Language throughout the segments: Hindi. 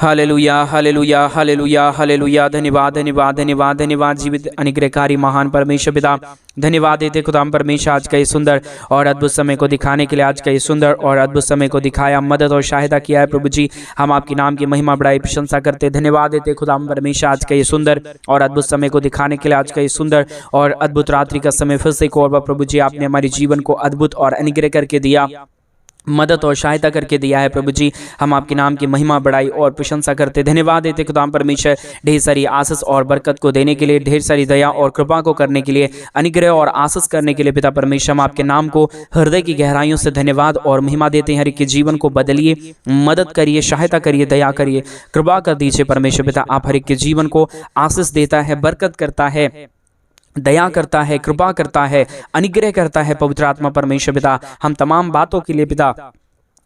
Hallelujah hallelujah hallelujah hallelujah. धन्यवाद धन्यवाद धन्यवाद धन्यवाद जीवित अनुग्रहकारी महान परमेश्वर पिता, धन्यवाद देते खुदाम परमेश्वर आज का ये सुंदर और अद्भुत समय को दिखाने के लिए। आज का ये सुंदर और अद्भुत समय को दिखाया, मदद और सहायता किया है प्रभु जी। हम आपके नाम की महिमा बड़ाई प्रशंसा करते, धन्यवाद देते खुदाम परमेश्वर आज का ये सुंदर और अद्भुत समय को दिखाने के लिए। आज का ये सुंदर और अद्भुत रात्रि का समय फिर से एक और बार प्रभु जी आपने हमारे जीवन को अद्भुत और अनुग्रह करके दिया, मदद और सहायता करके दिया है प्रभु जी। हम आपके नाम की महिमा बड़ाई और प्रशंसा करते, धन्यवाद देते खुदाम परमेश्वर ढेर सारी आशीष और बरकत को देने के लिए, ढेर सारी दया और कृपा को करने के लिए, अनुग्रह और आशीष करने के लिए पिता परमेश्वर। हम आपके नाम को हृदय की गहराइयों से धन्यवाद और महिमा देते हैं। हर एक के जीवन को बदलिए, मदद करिए, सहायता करिए, दया करिए, कृपा कर दीजिए परमेश्वर पिता। आप हर एक के जीवन को आशीष देता है, बरकत करता है, दया करता है, कृपा करता है, अनुग्रह करता है पवित्र आत्मा परमेश्वर पिता। हम तमाम बातों के लिए पिता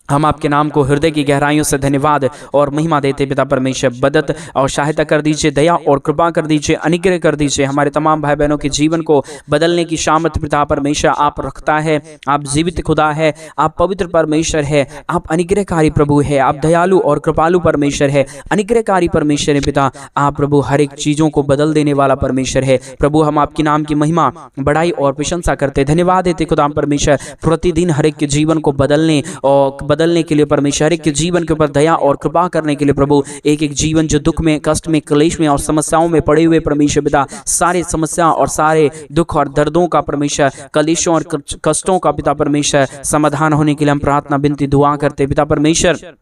हम आपके नाम को हृदय की गहराइयों से धन्यवाद और महिमा देते पिता परमेश्वर। मदद और सहायता कर दीजिए, दया और कृपा कर दीजिए, अनुग्रह कर दीजिए। हमारे तमाम भाई बहनों के जीवन को बदलने की सामर्थ पिता परमेश्वर आप रखता है। आप जीवित खुदा है, आप पवित्र परमेश्वर है, आप अनुग्रहकारी प्रभु है, आप दयालु और कृपालु परमेश्वर है, अनुग्रहकारी परमेश्वर है पिता। आप प्रभु हर एक चीजों को बदल देने वाला परमेश्वर है प्रभु। हम आपके नाम की महिमा बड़ाई और प्रशंसा करते, धन्यवाद देते खुदा परमेश्वर। प्रतिदिन हर एक के जीवन को बदलने के लिए परमेश्वर, एक के जीवन के ऊपर दया और कृपा करने के लिए प्रभु। एक एक जीवन जो दुख में, कष्ट में, क्लेश में और समस्याओं में पड़े हुए परमेश्वर पिता, सारे समस्या और सारे दुख और दर्दों का परमेश्वर, कलेशों और कष्टों का पिता परमेश्वर समाधान होने के लिए हम प्रार्थना विनती दुआ करते पिता परमेश्वर।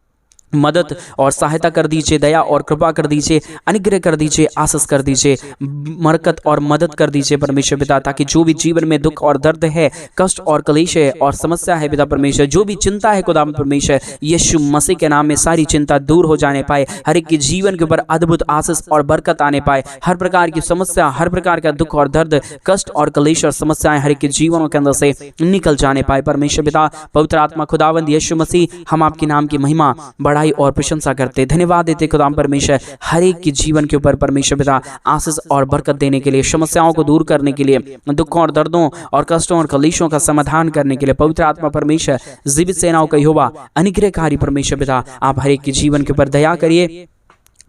मदद और सहायता कर दीजिए, दया और कृपा कर दीजिए, अनुग्रह कर दीजिए, आशीष कर दीजिए, बरकत और मदद कर दीजिए परमेश्वर पिता। ताकि जो भी जीवन में दुख और दर्द है, कष्ट और क्लेश है और समस्या है पिता परमेश्वर, जो भी चिंता है खुदा परमेश्वर, यीशु मसीह के नाम में सारी चिंता दूर हो जाने पाए। हर एक के जीवन के ऊपर अद्भुत आशीष और बरकत आने पाए। हर प्रकार की समस्या, हर प्रकार का दुख और दर्द, कष्ट और क्लेश और समस्याएं हर एक के जीवनों के अंदर से निकल जाने पाए परमेश्वर पिता। पवित्र आत्मा खुदावंद यीशु मसीह, हम आपके नाम की महिमा बड़ाई और प्रशंसा करते, धन्यवाद देते खुदा परमेश्वर। हर एक के जीवन के ऊपर परमेश्वर पिता आशीष और बरकत देने के लिए, समस्याओं को दूर करने के लिए, दुखों और दर्दों और कष्टों और कलेशों का समाधान करने के लिए पवित्र आत्मा परमेश्वर, जीवित सेनाओं का यहोवा, अनुग्रहकारी परमेश्वर पिता, आप हर एक के जीवन के ऊपर दया करिए,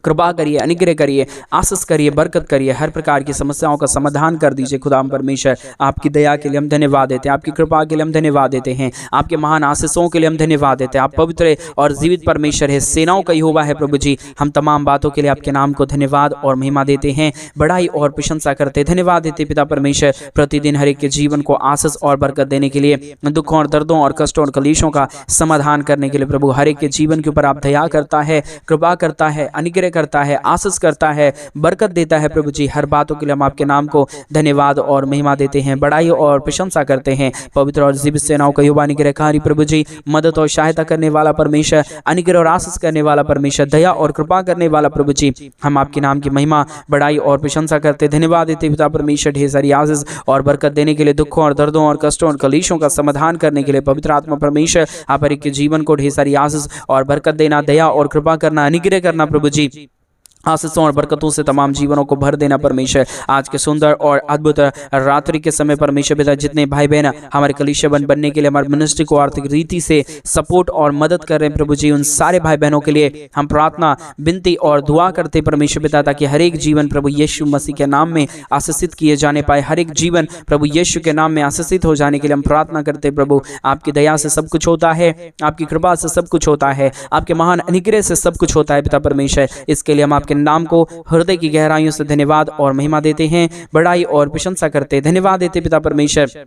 कृपा करिए, अनुग्रह करिए, आशीष करिए, बरकत करिए। हर प्रकार की समस्याओं का समाधान कर दीजिए खुदा परमेश्वर। आपकी दया के लिए हम धन्यवाद देते हैं, आपकी कृपा के लिए हम धन्यवाद देते हैं, आपके महान आशीषों के लिए हम धन्यवाद देते हैं। आप पवित्र और जीवित परमेश्वर है, सेनाओं का यहोवा है प्रभु जी। हम तमाम बातों के लिए आपके नाम को धन्यवाद और महिमा देते हैं, बड़ाई और प्रशंसा करते, धन्यवाद देते पिता परमेश्वर। प्रतिदिन हर एक के जीवन को आशीष और बरकत देने के लिए, दुखों और दर्दों और कष्टों और कलेशों का समाधान करने के लिए प्रभु। हर एक के जीवन के ऊपर आप दया करता है, कृपा करता है, अनुग्रह करता है, आशीष करता है, बरकत देता है प्रभु जी। हर बातों के लिए हम आपके नाम को धन्यवाद और महिमा देते हैं, बड़ाई और प्रशंसा करते हैं। पवित्र और जीवित सेनाओं का यहोवा, अनुग्रहकारी प्रभु जी, मदद और सहायता करने वाला परमेश्वर, अनुग्रह और आशीष करने वाला परमेश्वर, दया और कृपा करने वाला प्रभु जी। हम आपके नाम की महिमा बड़ाई और प्रशंसा करते, धन्यवाद देते पिता परमेश्वर। ढेर सारी आशीष और बरकत देने के लिए, दुखों और दर्दों और कष्टों और कलेशों का समाधान करने के लिए पवित्र आत्मा परमेश्वर, आप हर एक के जीवन को ढेर सारी आशीष और बरकत देना, दया और कृपा करना, अनुग्रह करना प्रभु जी। आशीषों और बरकतों से तमाम जीवनों को भर देना परमेश्वर। आज के सुंदर और अद्भुत रात्रि के समय परमेश्वर पिता, जितने भाई बहन हमारे कलीसिया बनने के लिए, हमारे मिनिस्ट्री को आर्थिक रीति से सपोर्ट और मदद कर रहे हैं प्रभु जी, उन सारे भाई बहनों के लिए हम प्रार्थना, विनती और दुआ करते परमेश्वर पिता। ताकि हर एक जीवन प्रभु यीशु मसीह के नाम में आशीषित किए जाने पाए। हर एक जीवन प्रभु यीशु के नाम में आशीषित हो जाने के लिए हम प्रार्थना करते प्रभु। आपकी दया से सब कुछ होता है, आपकी कृपा से सब कुछ होता है, आपके महान अनुग्रह से सब कुछ होता है पिता परमेश्वर। इसके लिए हम आपके नाम को हृदय की गहराइयों से धन्यवाद और महिमा देते हैं, बड़ाई और प्रशंसा करते, धन्यवाद देते पिता परमेश्वर।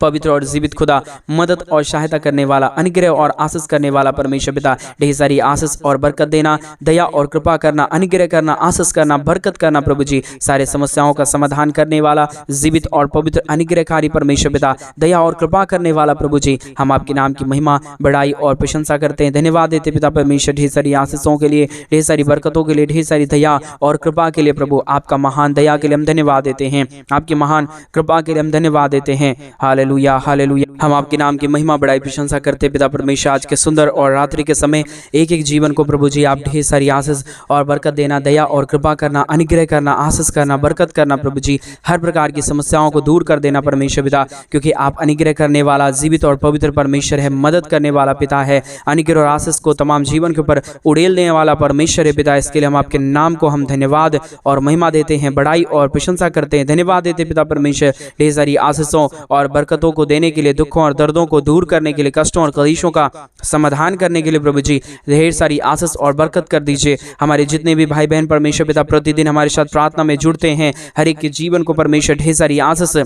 पवित्र और जीवित खुदा, मदद और सहायता करने वाला, अनुग्रह और आशीष करने वाला परमेश्वर पिता। ढेर सारी आशीष और बरकत देना, दया और कृपा करना, अनुग्रह करना, आशीष करना, बरकत करना प्रभु जी। सारे समस्याओं का समाधान करने वाला, जीवित और पवित्र अनुग्रहकारी परमेश्वर पिता, दया और कृपा करने वाला प्रभु जी। हम आपके नाम की महिमा, बड़ाई और प्रशंसा करते हैं, धन्यवाद देते पिता परमेश्वर। ढेर सारी आशीषों के लिए, ढेर सारी बरकतों के लिए, ढेर सारी दया और कृपा के लिए प्रभु। आपका महान दया के लिए हम धन्यवाद देते हैं, आपकी महान कृपा के लिए हम धन्यवाद देते हैं। हालेलुया। Hallelujah hallelujah. हम आपके नाम की महिमा बड़ाई प्रशंसा करते पिता परमेश्वर, आज के सुंदर और रात्रि के समय एक एक जीवन को प्रभु जी आप ढेर सारी आशीष और बरकत देना, दया और कृपा करना, अनुग्रह करना, आशीष करना, बरकत करना प्रभु जी, हर प्रकार की समस्याओं को दूर कर देना परमेश्वर पिता, क्योंकि आप अनुग्रह करने वाला जीवित और पवित्र परमेश्वर है, मदद करने वाला पिता है, अनुग्रह और आशीष को तमाम जीवन के ऊपर उड़ेल देने वाला परमेश्वर है पिता। इसके लिए हम आपके नाम को हम धन्यवाद और महिमा देते हैं, बड़ाई और प्रशंसा करते हैं, धन्यवाद देते पिता परमेश्वर, ढेर सारी आशीषों और बरकतों को देने के लिए, दुखों और दर्दों को दूर करने के लिए, कष्टों और कलेशों का समाधान करने के लिए प्रभु जी ढेर सारी आशीष और बरकत कर दीजिए। हमारे जितने भी भाई बहन परमेश्वर पिता प्रतिदिन हमारे साथ प्रार्थना में जुड़ते हैं, हर एक के जीवन को परमेश्वर ढेर सारी आशीष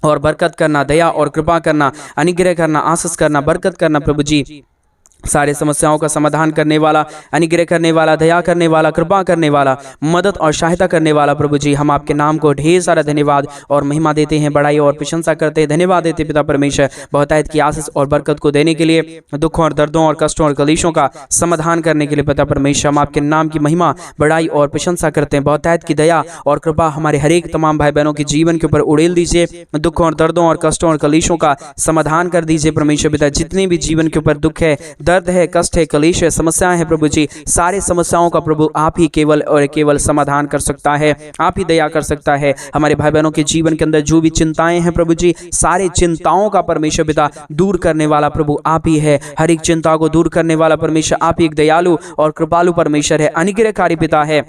और बरकत करना, दया और कृपा करना, अनुग्रह करना, आशीष करना, बरकत करना प्रभु जी, सारे समस्याओं का समाधान करने वाला, अनुग्रह करने वाला, दया करने वाला, कृपा करने वाला, मदद और सहायता करने वाला प्रभु जी, हम आपके नाम को ढेर सारा धन्यवाद और महिमा देते हैं, बड़ाई और प्रशंसा करते हैं, धन्यवाद देते पिता परमेश्वर, बहुतायत की आशीष और बरकत को देने के लिए, दुखों और दर्दों और कष्टों और कलेशों का समाधान करने के लिए पिता परमेश्वर, हम आपके नाम की महिमा, बड़ाई और प्रशंसा करते हैं, बहुतायत की दया और कृपा हमारे हर एक तमाम भाई बहनों के जीवन के ऊपर उड़ेल दीजिए, दुखों और दर्दों और कष्टों और कलेशों का समाधान कर दीजिए परमेश्वर पिता। जितने भी जीवन के ऊपर दुख है, दर्द है, कष्ट है, कलेश है, समस्याएं हैं प्रभु जी, सारे समस्याओं का प्रभु आप ही केवल और केवल समाधान कर सकता है, आप ही दया कर सकता है। हमारे भाई बहनों के जीवन के अंदर जो भी चिंताएं हैं प्रभु जी, सारे चिंताओं का परमेश्वर पिता दूर करने वाला प्रभु आप ही है, हर एक चिंता को दूर करने वाला परमेश्वर आप ही एक दयालु और कृपालु परमेश्वर है, अनुग्रहकारी पिता है,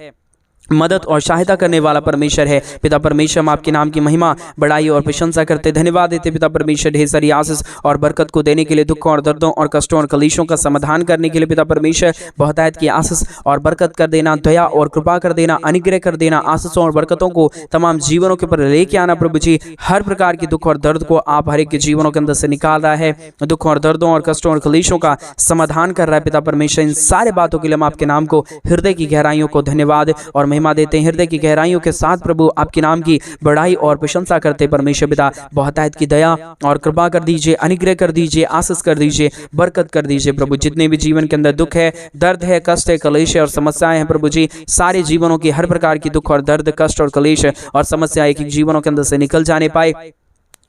मदद और सहायता करने वाला परमेश्वर है पिता परमेश्वर। हम आपके नाम की महिमा, बड़ाई और प्रशंसा करते, धन्यवाद देते पिता परमेश्वर, ढेर सारी आशीष और बरकत को देने के लिए, दुखों और दर्दों और कष्टों और कलेशों का समाधान करने के लिए पिता परमेश्वर, बहुतायत की आशीष और बरकत कर देना, दया और कृपा कर देना, अनुग्रह कर देना, आशीषों और बरकतों को तमाम जीवनों के ऊपर लेके आना प्रभु जी। हर प्रकार की दुख और दर्द को आप हर एक के जीवनों के अंदर से निकाल रहा है, दुखों और दर्दों और कष्टों और कलेशों का समाधान कर रहा है पिता परमेश्वर। इन सारे बातों के लिए हम आपके नाम को, हृदय की गहराइयों को धन्यवाद और महिमा देते हैं, हृदय की गहराइयों के साथ प्रभु आपके नाम की बड़ाई और प्रशंसा करते परमेश्वर पिता, बहुतायत की दया और कृपा कर दीजिए, अनुग्रह कर दीजिए, आशीष कर दीजिए, बरकत कर दीजिए प्रभु। जितने भी जीवन के अंदर दुख है, दर्द है, कष्ट है, कलेश है और समस्याएं हैं प्रभु जी, सारे जीवनों की हर प्रकार की दुख और दर्द, कष्ट और कलेश और समस्या एक एक जीवनों के अंदर से निकल जाने पाए,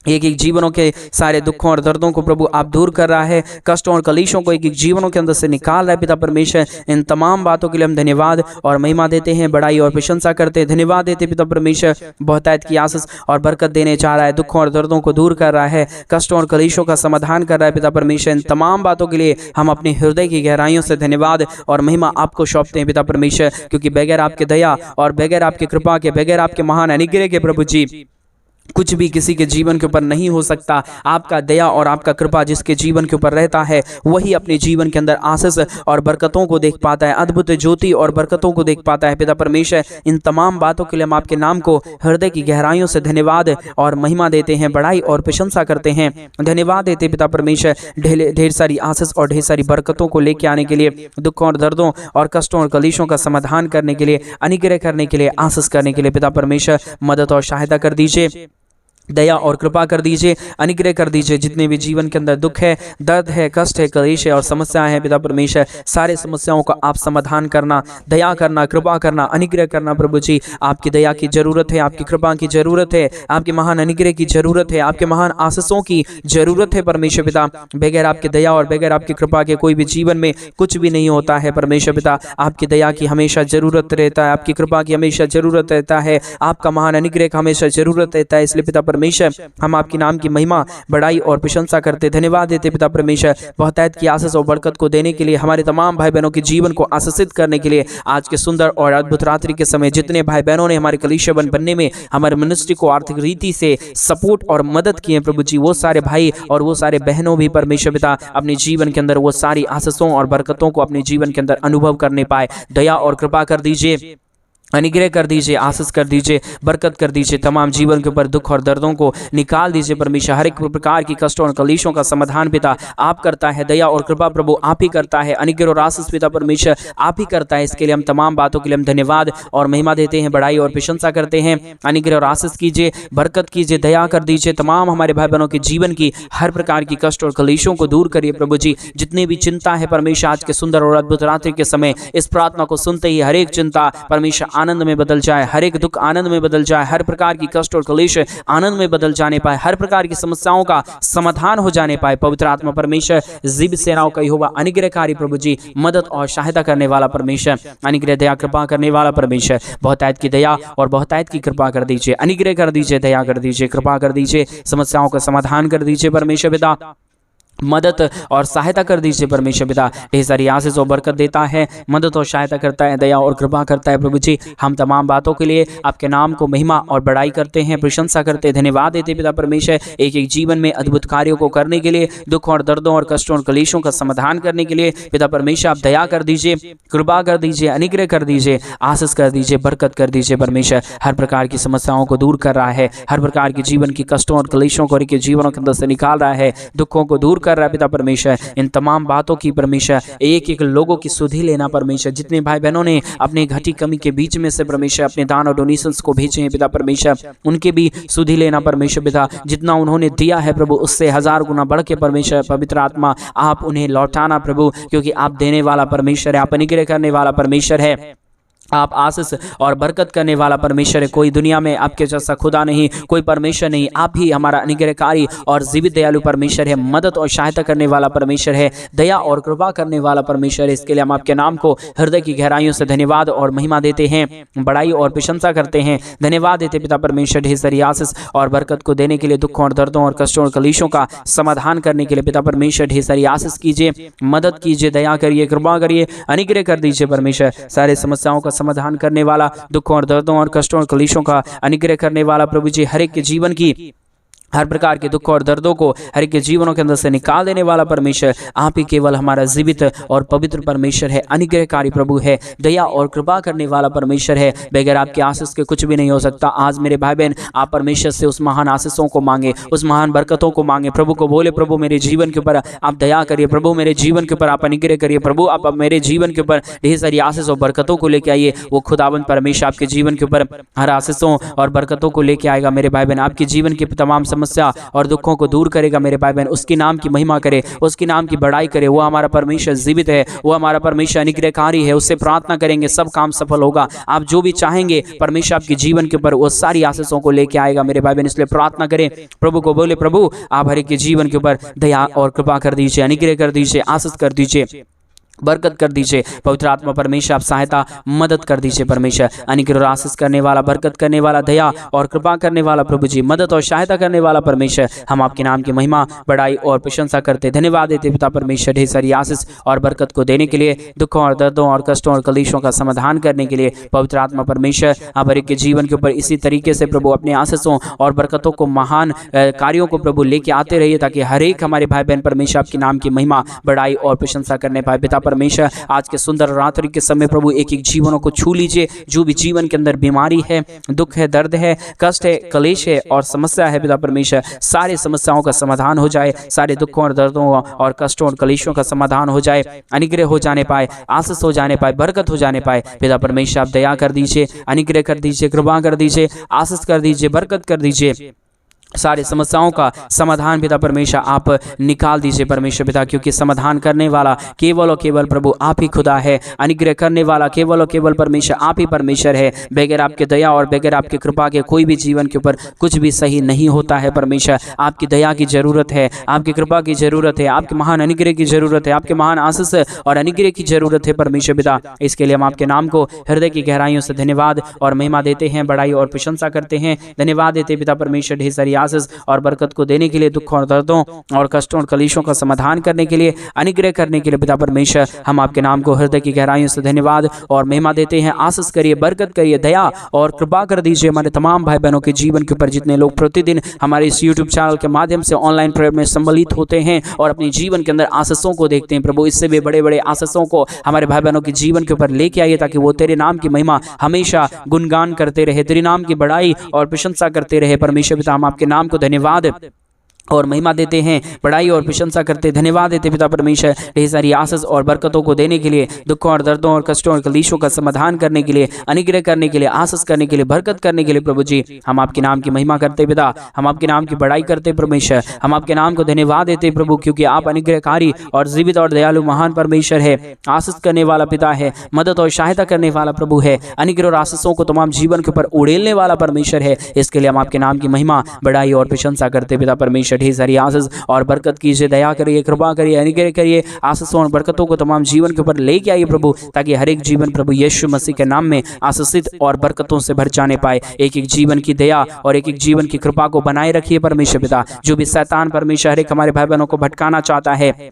एक एक जीवनों के सारे दुखों और दर्दों को प्रभु आप दूर कर रहा है, कष्टों और कलेशों को एक एक जीवनों के अंदर से निकाल रहा है पिता परमेश्वर। इन तमाम बातों के लिए हम धन्यवाद और महिमा देते हैं, बड़ाई और प्रशंसा करते हैं, धन्यवाद देते पिता परमेश्वर, बहुतायत की आशीष और बरकत देने चाह रहा है, दुखों और दर्दों को दूर कर रहा है, कष्टों और कलेशों का समाधान कर रहा है पिता परमेश्वर। इन तमाम बातों के लिए हम अपने हृदय की गहराइयों से धन्यवाद और महिमा आपको सौंपते हैं पिता परमेश्वर, क्योंकि बगैर आपके दया और बगैर आपकी कृपा के, बगैर आपके महान अनुग्रह के प्रभु जी कुछ भी किसी के जीवन के ऊपर नहीं हो सकता। आपका दया और आपका कृपा जिसके जीवन के ऊपर रहता है, वही अपने जीवन के अंदर आशीष और बरकतों को देख पाता है, अद्भुत ज्योति और बरकतों को देख पाता है पिता परमेश्वर। इन तमाम बातों के लिए हम आपके नाम को हृदय की गहराइयों से धन्यवाद और महिमा देते हैं, बड़ाई और प्रशंसा करते हैं, धन्यवाद देते पिता परमेश्वर, ढेर सारी आशीष और ढेर सारी बरकतों को लेके आने के लिए, दुखों और दर्दों और कष्टों और कलेशों का समाधान करने के लिए, अनुग्रह करने के लिए, आशीष करने के लिए पिता परमेश्वर, मदद और सहायता कर दीजिए, दया और कृपा कर दीजिए, अनुग्रह कर दीजिए। जितने भी जीवन के अंदर दुख है, दर्द है, कष्ट है, कलेश है और समस्याएं हैं पिता परमेश्वर, सारे समस्याओं का आप समाधान करना, दया करना, कृपा करना, अनुग्रह करना प्रभु जी। आपकी दया की जरूरत है, आपकी कृपा की जरूरत है, आपके महान अनुग्रह की जरूरत है, आपके महान आशीषों की जरूरत है परमेश्वर पिता। बगैर आपकी दया और बगैर आपकी कृपा के कोई भी जीवन में कुछ भी नहीं होता है परमेश्वर पिता। आपकी दया की हमेशा जरूरत रहता है, आपकी कृपा की हमेशा जरूरत रहता है, आपका महान अनुग्रह का हमेशा जरूरत रहता है। इसलिए पिता परमेश्वर हम आपकी नाम की महिमा, बड़ाई और प्रशंसा करते, धन्यवाद देते पिता परमेश्वर, बहुतायत की आशीष और बरकत को देने के लिए, हमारे तमाम भाई बहनों के जीवन को आशीषित करने के लिए, आज के सुंदर और अद्भुत रात्रि के समय जितने भाई बहनों ने हमारे कलीसिया बनने में हमारे मिनिस्ट्री को आर्थिक रीति से सपोर्ट और मदद किए प्रभु जी, वो सारे भाई और वो सारे बहनों भी परमेश्वर पिता अपने जीवन के अंदर वो सारी आशीषों और बरकतों को अपने जीवन के अंदर अनुभव करने पाए। दया और कृपा कर दीजिए, अनुग्रह कर दीजिए, आशीष कर दीजिए, बरकत कर दीजिए, तमाम जीवन के ऊपर दुख और दर्दों को निकाल दीजिए परमेश्वर। हर एक प्रकार की कष्टों और कलेशों का समाधान पिता आप करता है, दया और कृपा प्रभु आप ही करता है, अनुग्रह और आशीष पिता परमेश्वर आप ही करता है। इसके लिए हम तमाम बातों के लिए हम धन्यवाद और महिमा देते हैं, बड़ाई और प्रशंसा करते हैं। अनुग्रह और आशीष कीजिए, बरकत कीजिए, दया कर दीजिए, तमाम हमारे भाई बहनों के जीवन की हर प्रकार की कष्ट और कलेशों को दूर करिए प्रभु जी। जितनी भी चिंता है परमेश्वर, आज के सुंदर और अद्भुत रात्रि के समय इस प्रार्थना को सुनते ही हर एक चिंता परमेश्वर आनंद में बदल जाए, हर एक दुख आनंद में बदल जाए, हर प्रकार की कष्ट और क्लेश आनंद में बदल जाने पाए, हर प्रकार की समस्याओं का समाधान हो जाने पाए। पवित्र आत्मा परमेश्वर, जीवित सेनाओं का यहोवा, अनुग्रहकारी प्रभु जी, मदद और सहायता करने वाला परमेश्वर, अनुग्रह दया कृपा करने वाला परमेश्वर, बहुतायत की दया और बहुतायत की कृपा कर दीजिए, अनुग्रह कर दीजिए, दया कर दीजिए, कृपा कर दीजिए, समस्याओं का समाधान कर दीजिए परमेश्वर पिता, मदद और सहायता कर दीजिए परमेश्वर पिता। ढेर सारी आशीष और बरकत देता है, मदद और सहायता करता है, दया और कृपा करता है प्रभु जी। हम तमाम बातों के लिए आपके नाम को महिमा और बड़ाई करते हैं, प्रशंसा करते हैं, धन्यवाद देते पिता परमेश्वर, एक एक जीवन में अद्भुत कार्यों को करने के लिए, दुख और दर्दों और कष्टों और कलेशों का समाधान करने के लिए पिता परमेश्वर आप दया कर दीजिए, कृपा कर दीजिए, अनुग्रह कर दीजिए, आशीष कर दीजिए, बरकत कर दीजिए परमेश्वर। हर प्रकार की समस्याओं को दूर कर रहा है, हर प्रकार के जीवन की कष्टों और कलेशों को जीवनों के अंदर से निकाल रहा है, दुखों को दूर कर रहा है पिता परमेश्वर। इन तमाम बातों की परमेश्वर एक एक लोगों की सुधि लेना परमेश्वर, जितने भाई बहनों ने अपने घटी कमी के बीच में से परमेश्वर अपने दान और डोनेशंस को भेजे हैं पिता परमेश्वर, उनके भी सुधि लेना परमेश्वर पिता। जितना उन्होंने दिया है प्रभु उससे 1000 गुना बढ़ के परमेश्वर पवित्र आत्मा आप उन्हें लौटाना प्रभु, क्योंकि आप देने वाला परमेश्वर है, आप अनुग्रह करने वाला परमेश्वर है, आप आशीष और बरकत करने वाला परमेश्वर है। कोई दुनिया में आपके जैसा खुदा नहीं, कोई परमेश्वर नहीं, आप ही हमारा अनुग्रहकारी और जीवित दयालु परमेश्वर है, मदद और सहायता करने वाला परमेश्वर है, दया और कृपा करने वाला परमेश्वर है। इसके लिए हम आपके नाम को हृदय की गहराइयों से धन्यवाद और महिमा देते हैं, बड़ाई और प्रशंसा करते हैं, धन्यवाद देते पिता परमेश्वर ढेर सारी आशीष और बरकत को देने के लिए, दुखों और दर्दों और कष्टों और कलेशों का समाधान करने के लिए पिता परमेश्वर ढेर सारी आशीष कीजिए, मदद कीजिए, दया करिए, कृपा करिए, अनुग्रह कर दीजिए परमेश्वर। सारे समस्याओं का समाधान करने वाला, दुखों और दर्दों और कष्टों और कलेशों का अनुग्रह करने वाला प्रभु जी, हर एक के जीवन की हर प्रकार के दुख और दर्दों को हर एक के जीवनों के अंदर से निकाल देने वाला परमेश्वर, आप ही केवल हमारा जीवित और पवित्र परमेश्वर है, अनुग्रहकारी प्रभु है, दया और कृपा करने वाला परमेश्वर है। बगैर आपके आशीष के कुछ भी नहीं हो सकता। आज मेरे भाई बहन आप परमेश्वर से उस महान आशीषों को मांगे, उस महान बरकतों को मांगे, प्रभु को बोले प्रभु मेरे जीवन के ऊपर आप दया करिए, प्रभु मेरे जीवन के ऊपर आप अनुग्रह करिए, प्रभु आप मेरे जीवन के ऊपर ढेर सारी आशीष और बरकतों को लेके आइए। वो खुदावंद परमेश्वर आपके जीवन के ऊपर हर आशीषों और बरकतों को लेके आएगा मेरे भाई बहन, आपके जीवन की तमाम समस्या और दुखों को दूर करेगा मेरे भाई बहन। उसकी नाम की महिमा करे, उसकी नाम की बड़ाई करे। वो हमारा परमेश्वर जीवित है, वो हमारा परमेश्वर अनुग्रहकारी है, उससे प्रार्थना करेंगे सब काम सफल होगा। आप जो भी चाहेंगे परमेश्वर आपके जीवन के ऊपर वो सारी आशीषों को लेके आएगा मेरे भाई बहन। इसलिए प्रार्थना करें, प्रभु को बोले प्रभु आप हर एक के जीवन के ऊपर दया और कृपा कर दीजिए, अनुग्रह कर दीजिए, आशीष कर दीजिए, बरकत कर दीजिए। पवित्र आत्मा परमेश्वर आप सहायता मदद कर दीजिए परमेश्वर, अनुग्रह और आशीष करने वाला, बरकत करने वाला, दया और कृपा करने वाला प्रभु जी, मदद और सहायता करने वाला परमेश्वर। हम आपके नाम की महिमा बड़ाई और प्रशंसा करते, धन्यवाद देते पिता परमेश्वर ढेर सारी आशीष और बरकत को देने के लिए, दुखों और दर्दों और कष्टों और कलेशों का समाधान करने के लिए। पवित्र आत्मा परमेश्वर आप हर एक के जीवन के ऊपर इसी तरीके से प्रभु अपने आशीषों और बरकतों को, महान कार्यों को प्रभु लेके आते रहिए, ताकि हर एक हमारे भाई बहन परमेश्वर आपके नाम की महिमा बड़ाई और प्रशंसा करने पाए। पिता परमेश्वर आज के सुंदर रात्रि के समय प्रभु एक एक जीवनों को छू लीजिए, जो भी जीवन के अंदर बीमारी है, दुख है, दर्द है, कष्ट है, कलेश है और समस्या है पिता परमेश्वर, सारे समस्याओं का समाधान हो जाए, सारे दुखों और दर्दों और कष्टों और कलेशों का समाधान हो जाए, अनुग्रह हो जाने पाए, आशीष हो जाने पाए, बरकत हो जाने पाए। पिता परमेश्वर आप दया कर दीजिए, अनुग्रह कर दीजिए, कृपा कर दीजिए, आशीष कर दीजिए, बरकत कर दीजिए, सारी समस्याओं का समाधान पिता परमेश्वर आप निकाल दीजिए परमेश्वर पिता, क्योंकि समाधान करने वाला केवल और केवल प्रभु आप ही खुदा है, अनुग्रह करने वाला केवल और केवल परमेश्वर आप ही परमेश्वर है। बगैर आपके दया और बगैर आपकी कृपा के कोई भी जीवन के ऊपर कुछ भी सही नहीं होता है परमेश्वर। आपकी दया की जरूरत है, आपकी कृपा की जरूरत है, आपके महान अनुग्रह की जरूरत है, आपके महान आशीष और अनुग्रह की जरूरत है परमेश्वर पिता। इसके लिए हम आपके नाम को हृदय की गहराइयों से धन्यवाद और महिमा देते हैं, बड़ाई और प्रशंसा करते हैं, धन्यवाद देते पिता परमेश्वर ढेर सारी आशीष और बरकत को देने के लिए, दुख और दर्दों और कष्टों और कलेशों का समाधान करने के लिए, अनुग्रह करने के लिए पिता परमेश्वर हम आपके नाम को हृदय की गहराइयों से धन्यवाद और महिमा देते हैं। आशीष करिए, बरकत करिए, दया और कृपा कर दीजिए हमारे तमाम भाई बहनों के जीवन के ऊपर, जितने लोग प्रतिदिन हमारे इस यूट्यूब चैनल के माध्यम से ऑनलाइन प्रेयर में सम्मिलित होते हैं और अपने जीवन के अंदर आशीषों को देखते हैं। प्रभु इससे भी बड़े बड़े आशीषों को हमारे भाई बहनों के जीवन के ऊपर लेके आइए, ताकि वो तेरे नाम की महिमा हमेशा गुणगान करते रहे, तेरे नाम की बड़ाई और प्रशंसा करते रहे परमेश्वर पिता। हम आपके नाम को धन्यवाद और महिमा देते हैं, बड़ाई और प्रशंसा करते धन्यवाद देते पिता परमेश्वर ढेर सारी आशीष और बरकतों को देने के लिए, दुखों और दर्दों और कष्टों और कलेशों का समाधान करने के लिए, अनुग्रह करने के लिए, आशीष करने के लिए, बरकत करने के लिए प्रभु जी हम आपके नाम की महिमा करते पिता, हम आपके नाम की बड़ाई करते परमेश्वर, हम आपके नाम को धन्यवाद देते प्रभु, क्योंकि आप अनुग्रहकारी और जीवित और दयालु महान परमेश्वर है, आशीष करने वाला पिता है, मदद और सहायता करने वाला प्रभु है, अनुग्रह और आशीषों को तमाम जीवन के ऊपर उड़ेलने वाला परमेश्वर है। इसके लिए हम आपके नाम की महिमा, बड़ाई और प्रशंसा करते पिता परमेश्वर। ढेर सारी आशीष और बरकत कीजिए, दया करिए, कृपा करिए, अनुग्रह करिए, आशीषों और बरकतों को तमाम जीवन के ऊपर लेके आइए प्रभु, ताकि हर एक जीवन प्रभु यीशु मसीह के नाम में आशीषित और बरकतों से भर जाने पाए। एक एक जीवन की दया और एक एक जीवन की कृपा को बनाए रखिए परमेश्वर पिता। जो भी शैतान परमेश्वर हर एक हमारे भाई बहनों को भटकाना चाहता है,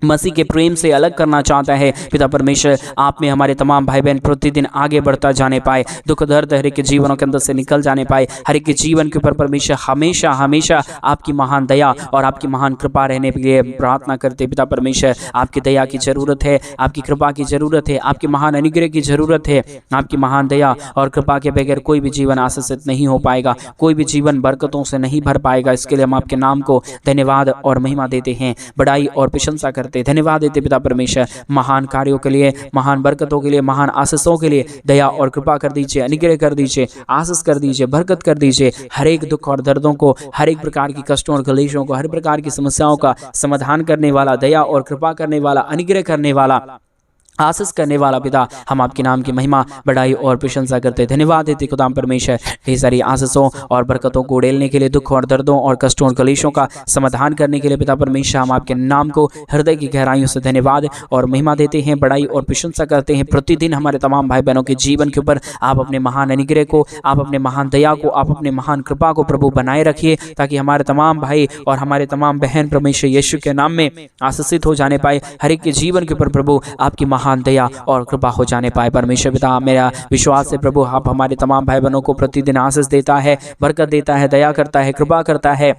मसीह के प्रेम से अलग करना चाहता है पिता परमेश्वर, आप में हमारे तमाम भाई बहन प्रतिदिन आगे बढ़ता जाने पाए, दुख दर्द हर एक के जीवनों के अंदर से निकल जाने पाए, हर एक के जीवन के ऊपर परमेश्वर हमेशा हमेशा आपकी महान दया और आपकी महान कृपा रहने के लिए प्रार्थना करते पिता परमेश्वर। आपकी दया की जरूरत है, आपकी कृपा की जरूरत है, आपकी महान अनुग्रह की जरूरत है। आपकी महान दया और कृपा के बगैर कोई भी जीवन आशीषित नहीं हो पाएगा, कोई भी जीवन बरकतों से नहीं भर पाएगा। इसके लिए हम आपके नाम को धन्यवाद और महिमा देते हैं, बड़ाई और प्रशंसा करते, धन्यवाद देते पिता परमेश्वर। महान कार्यों के लिए, महान बरकतों के लिए, महान आशीषों के लिए दया और कृपा कर दीजिए, अनुग्रह कर दीजिए, आशीष कर दीजिए, बरकत कर दीजिए। हर एक दुख और दर्दों को, हर एक प्रकार की कष्टों और क्लेशों को, हर प्रकार की समस्याओं का समाधान करने वाला, दया और कृपा करने वाला, अनुग्रह करने वाला, आशीष करने वाला पिता, हम आपके नाम की महिमा, बड़ाई और प्रशंसा करते धन्यवाद देते खुदाम परमेश्वर। ढेर सारी आशीषों और बरकतों को उड़ेलने के लिए, दुख और दर्दों और कष्टों और कलेशों का समाधान करने के लिए पिता परमेश्वर हम आपके नाम को हृदय की गहराइयों से धन्यवाद और महिमा देते हैं, बड़ाई और प्रशंसा करते हैं। प्रतिदिन हमारे तमाम भाई बहनों के जीवन के ऊपर आप अपने महान अनुग्रह को, आप अपने महान दया को, आप अपने महान कृपा को प्रभु बनाए रखिए, ताकि हमारे तमाम भाई और हमारे तमाम बहन परमेश्वर यीशु के नाम में आशीषित हो जाने पाए। हर एक के जीवन के ऊपर प्रभु आपकी महान दया और कृपा हो जाने पाए परमेश्वर पिता। मेरा विश्वास है प्रभु, आप हमारे तमाम भाई बहनों को प्रतिदिन आशीष देता है, बरकत देता है, दया करता है, कृपा करता है,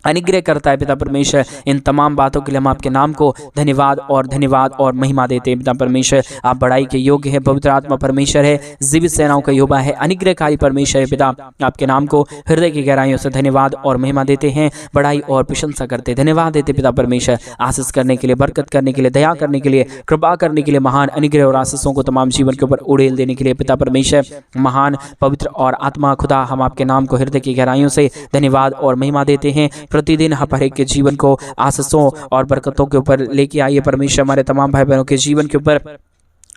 अनुग्रह करता है पिता परमेश्वर। इन तमाम बातों के लिए हम आपके नाम को धन्यवाद और महिमा देते हैं पिता परमेश्वर। आप बड़ाई के योग्य है, पवित्र आत्मा परमेश्वर है, जीवित सेनाओं का युवा है, अनुग्रहकारी परमेश्वर है पिता। आपके नाम को हृदय की गहराइयों से धन्यवाद और महिमा देते हैं, बड़ाई और प्रशंसा करते धन्यवाद देते पिता परमेश्वर। आशीष करने के लिए, बरकत करने के लिए, दया करने के लिए, कृपा करने के लिए, महान अनुग्रह और आशीषों को तमाम जीवन के ऊपर उड़ेल देने के लिए पिता परमेश्वर। महान पवित्र और आत्मा खुदा, हम आपके नाम को हृदय की गहराइयों से धन्यवाद और महिमा देते हैं। प्रतिदिन हर एक के जीवन को आशीषों और बरकतों के ऊपर लेके आइए परमेश्वर। हमारे तमाम भाई बहनों के जीवन के ऊपर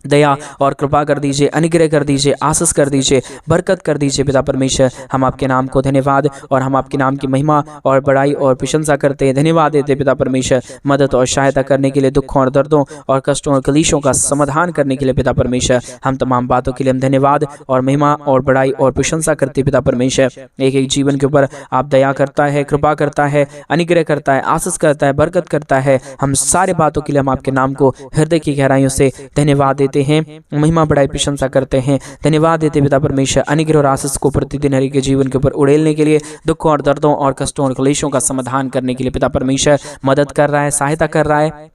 दया और कृपा कर दीजिए, अनुग्रह कर दीजिए, आशीष कर दीजिए, बरकत कर दीजिए पिता परमेश्वर। हम आपके नाम को धन्यवाद और हम आपके नाम की महिमा और बड़ाई और प्रशंसा करते हैं, धन्यवाद देते पिता परमेश्वर। मदद और सहायता करने के लिए, दुखों और दर्दों और कष्टों और कलेशों का समाधान करने के लिए पिता परमेश्वर। हम तमाम बातों के लिए हम धन्यवाद और महिमा और बड़ाई और प्रशंसा करते पिता परमेश्वर। एक एक जीवन के ऊपर आप दया करता है, कृपा करता है, अनुग्रह करता है, आशीष करता है, बरकत करता है। हम सारे बातों के लिए हम आपके नाम को हृदय की गहराइयों से धन्यवाद देते हैं, महिमा बड़ाई प्रशंसा करते हैं, धन्यवाद देते पिता परमेश्वर। अनुग्रह और आशीष को प्रतिदिन हर एक के जीवन के ऊपर उड़ेलने के लिए, दुखों और दर्दों और कष्टों और क्लेशों का समाधान करने के लिए पिता परमेश्वर मदद कर रहा है, सहायता कर रहा है,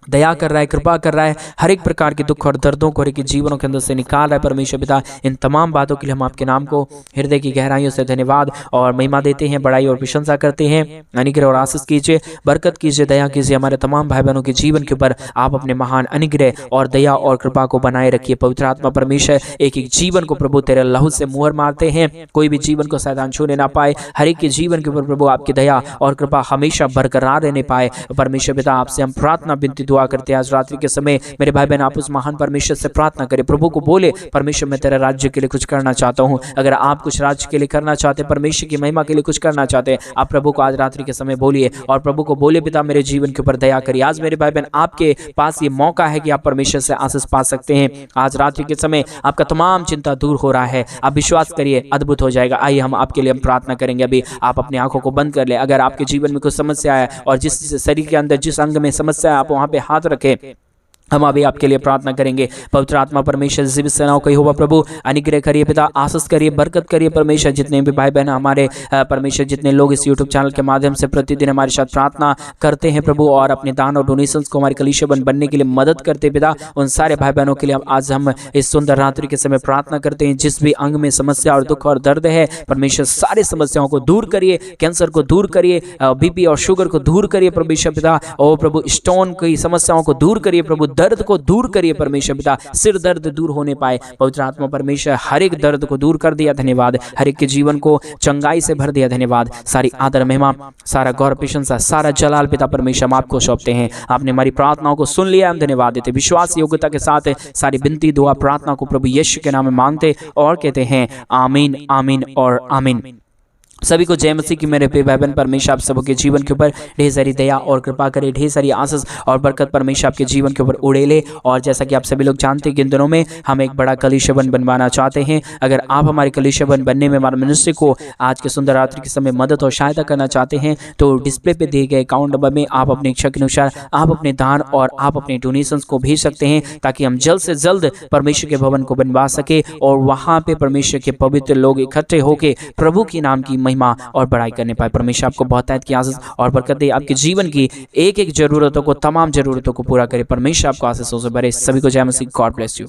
दया कर रहा है, कृपा कर रहा है। हर एक प्रकार के दुख और दर्दों को हर एक के जीवनों के अंदर से निकाल रहा है परमेश्वर पिता। इन तमाम बातों के लिए हम आपके नाम को हृदय की गहराइयों से धन्यवाद और महिमा देते हैं, बड़ाई और प्रशंसा करते हैं। अनुग्रह और आशीष कीजिए, बरकत कीजिए, दया कीजिए। हमारे तमाम भाई बहनों के जीवन के ऊपर आप अपने महान अनुग्रह और दया और कृपा को बनाए रखिए पवित्र आत्मा परमेश्वर। एक एक जीवन को प्रभु तेरे लहू से मुहर मारते हैं, कोई भी जीवन को शैतान छूने ना पाए। हर एक के जीवन के ऊपर प्रभु आपकी दया और कृपा हमेशा बरकरार रहने पाए परमेश्वर पिता। आपसे हम प्रार्थना विनती दुआ करते हैं। आज रात्रि के समय मेरे भाई बहन आप उस महान परमेश्वर से प्रार्थना करें, प्रभु को बोले परमेश्वर मैं तेरे राज्य के लिए कुछ करना चाहता हूँ। अगर आप कुछ राज्य के लिए करना चाहते, परमेश्वर की महिमा के लिए कुछ करना चाहते, आप प्रभु को आज रात्रि के समय बोलिए और प्रभु को बोले पिता मेरे जीवन के ऊपर दया करिए। आज मेरे भाई बहन आपके पास ये मौका है कि आप परमेश्वर से आशीष पा सकते हैं। आज रात्रि के समय आपका तमाम चिंता दूर हो रहा है, आप विश्वास करिए अद्भुत हो जाएगा। आइए हम आपके लिए हम प्रार्थना करेंगे। अभी आप अपनी आंखों को बंद कर ले। अगर आपके जीवन में कुछ समस्या है और जिस शरीर के अंदर जिस अंग में समस्या है आप वहां पे हाथ रखें हम अभी आपके लिए प्रार्थना करेंगे। पवित्र आत्मा परमेश्वर जीवित सेनाओं का यहोवा प्रभु अनुग्रह करिए पिता, आशीष करिए, बरकत करिए परमेश्वर। जितने भी भाई बहन हमारे परमेश्वर, जितने लोग इस यूट्यूब चैनल के माध्यम से प्रतिदिन हमारे साथ प्रार्थना करते हैं प्रभु, और अपने दान और डोनेशंस को हमारे कलीसिया बनने के लिए मदद करते पिता, उन सारे भाई बहनों के लिए आज हम इस सुंदर रात्रि के समय प्रार्थना करते हैं। जिस भी अंग में समस्या और दुख और दर्द है परमेश्वर, सारे समस्याओं को दूर करिए, कैंसर को दूर करिए, बीपी और शुगर को दूर करिए परमेश्वर पिता। ओ प्रभु, स्टोन की समस्याओं को दूर करिए प्रभु, दर्द को दूर करिए परमेश्वर पिता, सिर दर्द दूर होने पाए। पवित्र आत्मा परमेश्वर हर एक दर्द को दूर कर दिया, धन्यवाद। हर एक के जीवन को चंगाई से भर दिया, धन्यवाद। सारी आदर महिमा, सारा गौरव प्रशंसा, सारा जलाल पिता परमेश्वर हम आपको सौंपते हैं। आपने हमारी प्रार्थनाओं को सुन लिया, हम धन्यवाद देते। विश्वास योग्यता के साथ सारी विनती दुआ प्रार्थना को प्रभु यीशु के नाम में मांगते और कहते हैं आमीन, आमीन और आमीन। सभी को जय मसीह की। मेरे प्रिय भाई बहन, परमेश्वर आप सबके जीवन के ऊपर ढेर सारी दया और कृपा करे, ढेर सारी आशीष और बरकत परमेश्वर आपके जीवन के ऊपर उड़ेले। और जैसा कि आप सभी लोग जानते हैं कि इन दिनों में हम एक बड़ा कलीसिया बनवाना चाहते हैं। अगर आप हमारे कलीसिया बनने में, हमारे मिनिस्ट्री को आज के सुंदर रात्रि के समय मदद और सहायता करना चाहते हैं तो डिस्प्ले पे दिए गए अकाउंट नंबर में आप अपनी इच्छा के अनुसार आप अपने दान और आप अपने डोनेशंस को भेज सकते हैं, ताकि हम जल्द से जल्द परमेश्वर के भवन को बनवा सके और वहाँ पे परमेश्वर के पवित्र लोग इकट्ठे होकर प्रभु के नाम की महिमा और बड़ाई करने पाए। परमेश्वर आपको बहुतायत की आशीष और बरकत दे, आपके जीवन की एक एक जरूरतों को, तमाम जरूरतों को पूरा करे। परमेश्वर आपको आशीषों से भरे। सभी को जय मसीह। God bless you.